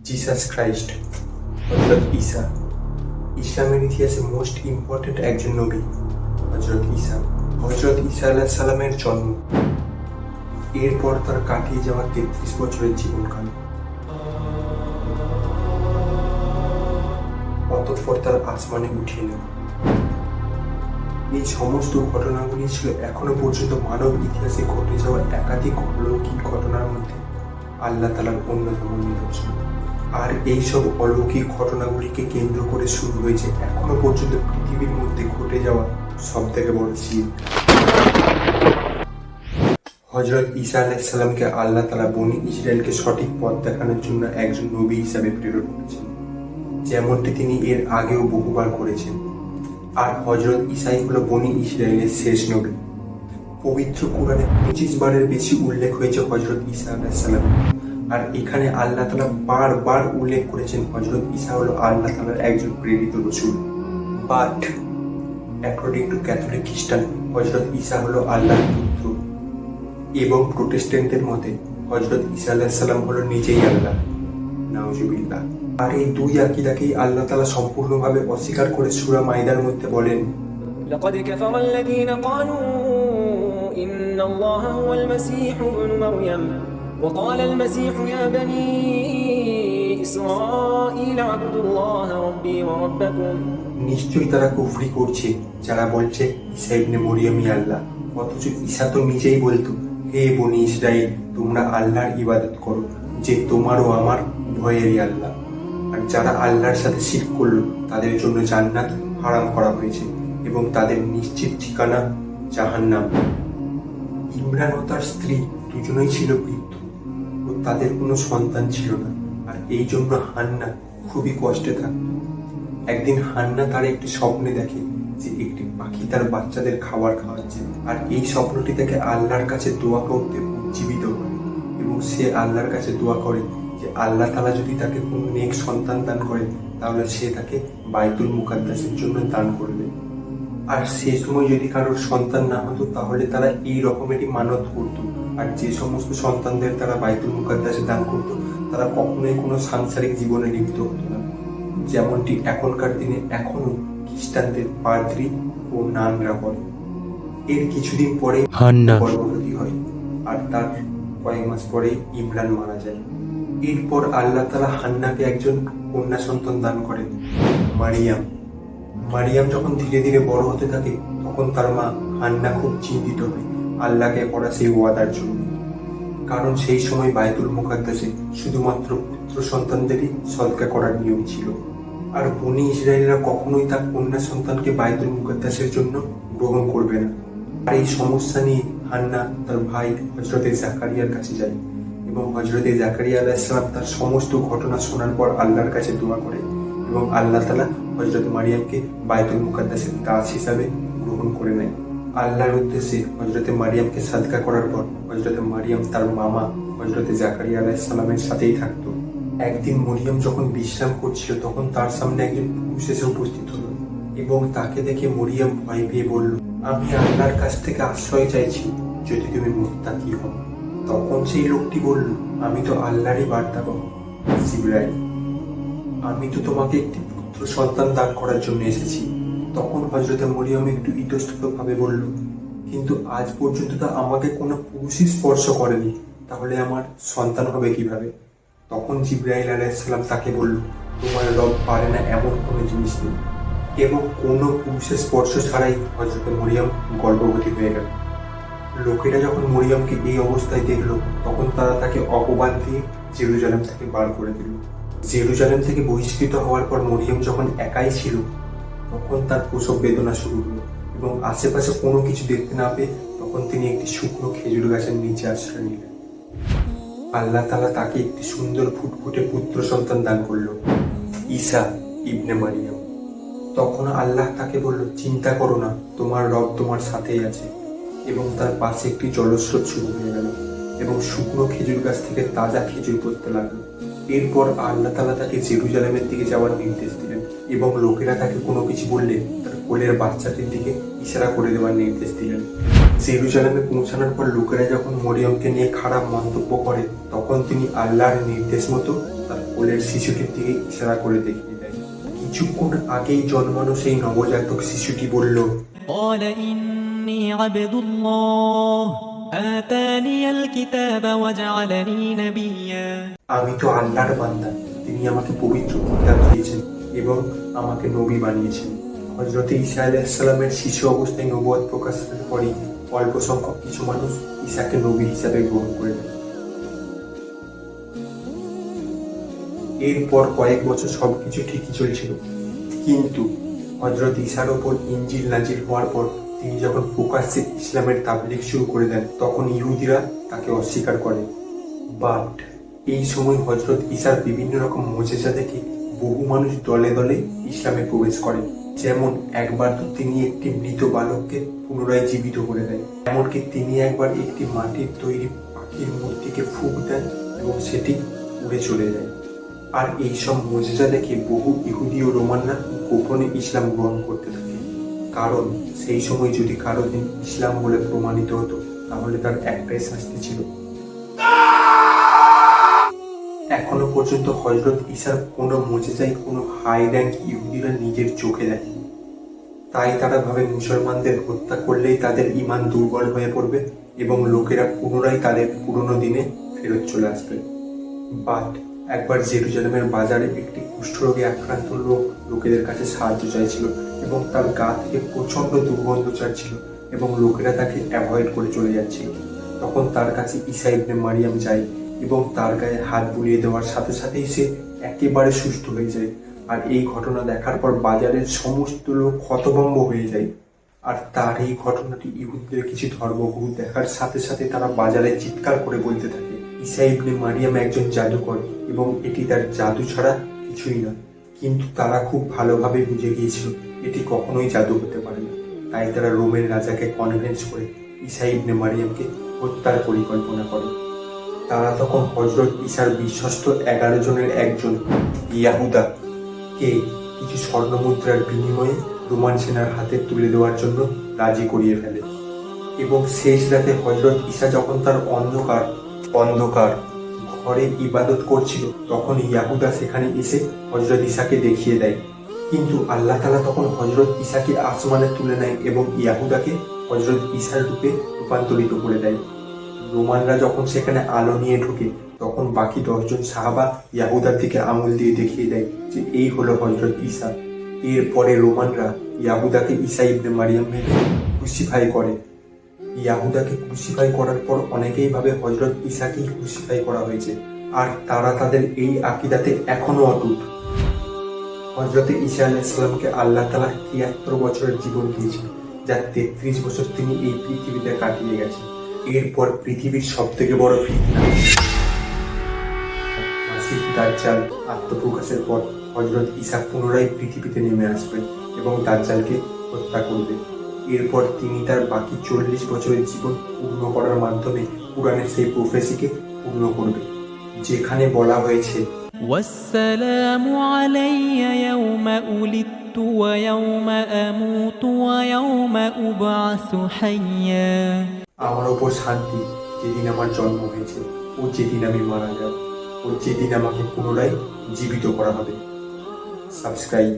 Jesus Christ, হযরত ঈসা, ইসলামের ইতিহাসে most important একজন নবী। হযরত ঈসা আলাইহিস সালামের জন্ম, এরপর তার কাটিয়ে যাওয়া 33 বছরের জীবনকাল, অতঃপর তার আসমানে উঠিয়ে নেওয়া। এই সমস্ত ঘটনাগুলি ছিল এখনো পর্যন্ত মানব ইতিহাসে ঘটে যাওয়া একাধিক অলৌকিক ঘটনার মধ্যে আল্লাহ তাআলার অন্যতম নিদর্শন। আর এইসব অলৌকিক ঘটনাগুলিকে কেন্দ্র করে শুরু হয়েছে এখনো পর্যন্ত পৃথিবীর মধ্যে ঘটে যাওয়া সব থেকে বড় শিরক। হযরত ঈসা আলাইহিস সালামকে আল্লাহ তাআলা বনী ইসরায়েলকে সঠিক পথ দেখানোর জন্য একজন নবী হিসাবে প্রেরণ করেছেন, যেমনটি তিনি এর আগেও বহুবার করেছেন। আর হযরত ঈসাই হলো বনী ইসরায়েলের শেষ নবী। পবিত্র কোরআনে 25 বারের বেশি উল্লেখ হয়েছে হযরত ঈসা আলাইহিস সালাম। আর এখানে আল্লাহ তাআলা বারবার উল্লেখ করেছেন হযরত ঈসা হলো আল্লাহ তাআলার একজন প্রেরিত রাসূল। বাট অ্যাকর্ডিং টু ক্যাথলিক খ্রিস্টান, হযরত ঈসা হলো আল্লাহর পুত্র, এবং প্রোটেস্ট্যান্টদের মতে হযরত ঈসা আলাইহিস সালাম হলো নিজেই আল্লাহ। নাউজুবিল্লাহ। আর এই দুই আকীদাকেই আল্লাহ তাআলা সম্পূর্ণভাবে অস্বীকার করে সূরা মাইদার মধ্যে বলেন, لقد كفر الذين قالوا إن الله هو المسيح ابن مريم وقال المسيح يا بني إسرائيل اعبدوا الله ربي وربكم। নিশ্চয়ই তারা কুফরি করছে যারা বলছে ঈসা ইবনে মরিয়মই আল্লাহ, অথচ ঈসা তো নিজেই বলতো, হে বনী ইসরাইল, তোমরা আল্লাহর ইবাদত করো, যে তোমার ও আমার উভয়েরই আল্লাহ। আর যারা আল্লাহর সাথে শিরক করলো তাদের জন্য জান্নাত হারাম করা হয়েছে এবং তাদের নিশ্চিত ঠিকানা জাহান্নাম। ইমরান ও তার স্ত্রী দুজনেই ছিল বৃদ্ধ ও তাদের কোনো সন্তান ছিল না, আর এই জন্য হান্না খুবই কষ্টে থাকত। একদিন হান্না তার একটি স্বপ্নে দেখে যে একটি পাখি তার বাচ্চাদের খাবার খাওয়াচ্ছে, আর এই স্বপ্নটি থেকে আল্লাহর কাছে দোয়া করতে উজ্জীবিত হয় এবং সে আল্লাহর কাছে দোয়া করে যে আল্লাহ তাআলা যদি তাকে কোনো নেক সন্তান দান করে তাহলে সে তাকে বাইতুল মুকাদ্দাসের জন্য দান করবে। আর সে সময় যদি কারোর সন্তান না হতো তাহলে তারা এই রকমেরই মানত করত। আর যে সমস্ত সন্তানদের তারা বাইতুল মুকাদ্দাসে দান করত তারা কখনোই কোনো সাংসারিক জীবনে লিপ্ত হতো না, যেমনটি এখনকার দিনে এখনো খ্রিস্টানদের পাদ্রী ও নানরা করে। এর কিছুদিন পরে হান্না গর্ভবতী হয়, আর তার কয়েক মাস পরে ইমরান মারা যায়। এরপর আল্লাহ তাআলা হান্নাকে একজন কন্যা সন্তান দান করেন, মারিয়াম যখন ধীরে ধীরে বড় হতে থাকে তখন তার মা হান্না খুব চিন্তিত হয় আল্লাহকে করা সেই ওয়াদার জন্য, কারণ সেই সময় বাইতুল মুকাদ্দাসে শুধুমাত্র পুত্র সন্তানদেরই সদকা করার নিয়ম ছিল। আর বনী ইসরায়েলরা কখনোই তার কন্যা সন্তানকে বাইতুল মুকাদ্দাসের জন্য গ্রহণ করবে না। আর এই সমস্যা নিয়ে হান্না তার ভাই হযরতে জাকারিয়ার কাছে যায় এবং হযরতে জাকারিয়া আলাইহিস সালাম তার সমস্ত ঘটনা শোনার পর আল্লাহর কাছে দোয়া করে এবং আল্লাহ তাআলা হযরত মারিয়ামকে বাইতুল মুকাদ্দাসের দাস হিসাবে গ্রহণ করে নেয়। আল্লাহর উদ্দেশ্যে হযরতে মারিয়ামকে সাদকা করার পর হযরতে মারিয়াম তার মামা হযরতে জাকারিয়া আলাইহিস সালামের সাথেই থাকতো। একদিন মরিয়ম যখন বিশ্রাম করছিল তখন তার সামনে একজন পুরুষ এসে উপস্থিত হলো এবং তাকে দেখে মরিয়ম ভয় পেয়ে বলল, আমি আল্লাহর কাছ থেকে আশ্রয় চাইছি, যদি তুমি মুত্তাকি হও। তখন সেই লোকটি বলল, আমি তো আল্লাহরই বার্তাবাহক জিবরাইল, আমি তো তোমাকে একটি পুত্র সন্তান দান করার জন্য এসেছি। তখন হযরতে মরিয়ম একটু ইতস্তত ভাবে বলল, কিন্তু আজ পর্যন্ত তো আমাকে কোনো পুরুষই স্পর্শ করেনি, তাহলে আমার সন্তান হবে কিভাবে? তখন জিবরাইল আলাইহিস সালাম তাকে বলল, তোমার রব পারে না এমন কোনো জিনিস নেই, এবং কোনো পুরুষের স্পর্শ ছাড়াই হযরতে মরিয়ম গর্ভবতী হয়ে গেল। লোকেরা যখন মরিয়মকে এই অবস্থায় দেখলো তখন তারা তাকে অপবাদ দিয়ে জেরুজালেম থেকে বার করে দিল। জেরুজালেম থেকে বহিষ্কৃত হওয়ার পর মরিয়ম যখন একাই ছিল তখন তার প্রসব বেদনা শুরু হলো এবং আশেপাশে কোনো কিছু দেখতে না পেয়ে তখন তিনি একটি শুকনো খেজুর গাছের নিচে আশ্রয় নিলেন। আল্লাহ তাআলা তাকে একটি সুন্দর ফুটফুটে পুত্র সন্তান দান করলো, ঈসা ইবনে মারিয়াম। তখন আল্লাহ তাকে বলল, চিন্তা করো না, তোমার রব তোমার সাথেই আছে। এবং তার পাশে একটি জলস্রোত শুরু হয়ে গেল এবং শুকনো খেজুর গাছ থেকে তাজা খেজুর পড়তে লাগলো। এরপর আল্লাহ তাআলা তাকে জেরুজালেমের দিকে যাওয়ার নির্দেশ দিলেন এবং লোকেরা তাকে কোনো কিছু বললে তার কোলের বাচ্চাটির দিকে ইশারা করে দেওয়ার নির্দেশ দিলেন। জেরুজালেমে পৌঁছানোর পর লোকেরা যখন মরিয়মকে নিয়ে খারাপ মন্তব্য করে তখন তিনি আল্লাহর নির্দেশ মতো তার কোলের শিশুটির দিকে ইশারা করে দেখিয়ে দেয়। কিছুক্ষণ আগেই জন্মানো সেই নবজাতক শিশুটি বলল, قال إني عبد الله آتاني الكتاب وجعلني نبيا আমি তো আল্লাহর বান্দা, তিনি আমাকে পবিত্র কিতাব দিয়েছেন এবং আমাকে নবী বানিয়েছেন। হযরত ঈসা আলাইহিস সালামের শিশু অবস্থায় নবুয়ত প্রকাশের পরই অল্প সংখ্যক কিছু মানুষ ঈসাকে নবী হিসাবে গ্রহণ করে নেয়। এরপর কয়েক বছর সবকিছু ঠিকই চলছিল, কিন্তু হযরত ঈসার ওপর ইনজিল নাজিল হওয়ার পর তিনি যখন প্রকাশ্যে ইসলামের তাবলীগ শুরু করে দেন, তখন ইহুদিরা তাকে অস্বীকার করে। বাট এই সময় হযরত ঈসার বিভিন্ন রকম মুজিজা দেখে বহু মানুষ দলে দলে ইসলামে প্রবেশ করে। যেমন একবার তো তিনি একটি মৃত বালককে পুনরায় জীবিত করে দেন, এমনকি তিনি একবার একটি মাটির তৈরি পাখির মূর্তিকে ফুঁক দেন এবং সেটি উড়ে চলে যায়। আর এইসব মুজিজা দেখে বহু ইহুদি ও রোমানরা গোপনে ইসলাম গ্রহণ করতে থাকে, কারণ সেই সময় যদি কারো দিন ইসলাম বলে প্রমাণিত হতো তাহলে তার একটাই শাস্তি ছিল। এখনো পর্যন্ত হযরত ঈসার কোনো মুজিজাই কোনো হাই র্যাঙ্ক ইহুদিরা নিজের চোখে দেখেনি। তাই তারা ভাবে মুসলমানদের হত্যা করলেই তাদের ঈমান দুর্বল হয়ে পড়বে এবং লোকেরা পুনরায় তাদের পুরনো দিনে ফেরত চলে আসবে। বাট একবার জেরুজালেমের বাজারে একটি কুষ্ঠরোগে আক্রান্ত লোক লোকেদের কাছে সাহায্য চাইছিল এবং তার গা থেকে প্রচন্ড দুর্গন্ধ ছাড়ছিল এবং লোকেরা তাকে অ্যাভয়েড করে চলে যাচ্ছিল। তখন তার কাছে ঈসা ইবনে মারিয়াম যায় এবং তার গায়ে হাত বুলিয়ে দেওয়ার সাথে সাথেই সে একেবারে সুস্থ হয়ে যায়। আর এই ঘটনা দেখার পর বাজারের সমস্ত লোক হতভম্ব হয়ে যায়। আর তার এই ঘটনাটি ইহুদিদের কিছু ধর্মগুরু দেখার সাথে সাথে তারা বাজারে চিৎকার করে বলতে থাকে, ঈসা ইবনে মারিয়াম একজন জাদুকর এবং এটি তার জাদু ছাড়া কিছুই না। কিন্তু তারা খুব ভালোভাবে বুঝে গিয়েছিল এটি কখনোই জাদু হতে পারে না। তাই তারা রোমের রাজাকে কনভিন্স করে ঈসা ইবনে মারিয়ামকে হত্যার পরিকল্পনা করে। তারা তখন হযরত ঈসার বিশ্বস্ত 11 জনের একজন ইয়াহুদা কে কিছু স্বর্ণমুদ্রার বিনিময়ে রোমান সেনার হাতে তুলে দেওয়ার জন্য রাজি করিয়ে ফেলে এবং শেষ রাতে হযরত ঈসা যখন তার অন্ধকার ঘরে ইবাদত করছিল তখন ইয়াহুদা সেখানে এসে হযরত ঈসাকে দেখিয়ে দেয়। কিন্তু আল্লাহ তাআলা তখন হযরত ঈসাকে আসমানে তুলে নেয় এবং ইয়াহুদাকে হযরত ঈসার রূপে রূপান্তরিত করে দেয়। রোমানরা যখন সেখানে আলো নিয়ে ঢোকে তখন বাকি 10 জন সাহাবা ইয়াহুদার দিকে আঙুল দিয়ে দেখিয়ে দেয় যে এই হলো হযরত ঈসা। এরপরে রোমানরা ইয়াহুদাকে ঈসা ইবনে মারিয়াম ভেবে ক্রুসিফাই করে। ইয়াহুদাকে ক্রুসিফাই করার পর অনেকেই ভাবে হযরত ঈসাকেই ক্রুসিফাই করা হয়েছে, আর তারা তাদের এই আকীদাতে এখনো অটুট। হযরত ঈসা আলাইহিস সালামকে আল্লাহ তাআলা 73 বছরের জীবন দিয়েছেন, যার 33 বছর তিনি এই পৃথিবীতে কাটিয়ে গেছেন। এরপর পৃথিবীর সবথেকে বড় ফিতনা মাসিহ দাজ্জাল আত্মপ্রকাশের পর হযরত ঈসা পুনরায় পৃথিবীতে নেমে আসবেন এবং দাজ্জালকে হত্যা করবে। এরপর তিনি তার বাকি 40 বছরের জীবন পূর্ণ করার মাধ্যমে কুরআনের সেই প্রফেসিকে পূর্ণ করবে, যেখানে বলা হয়েছে, والسلام علي يوم ولدت ويوم أموت ويوم أبعث حيا আমার ওপর শান্তি যেদিন আমার জন্ম হয়েছে ও যেদিন আমি মারা যাব ও যেদিন আমাকে পুনরায় জীবিত করা হবে। সাবস্ক্রাইব।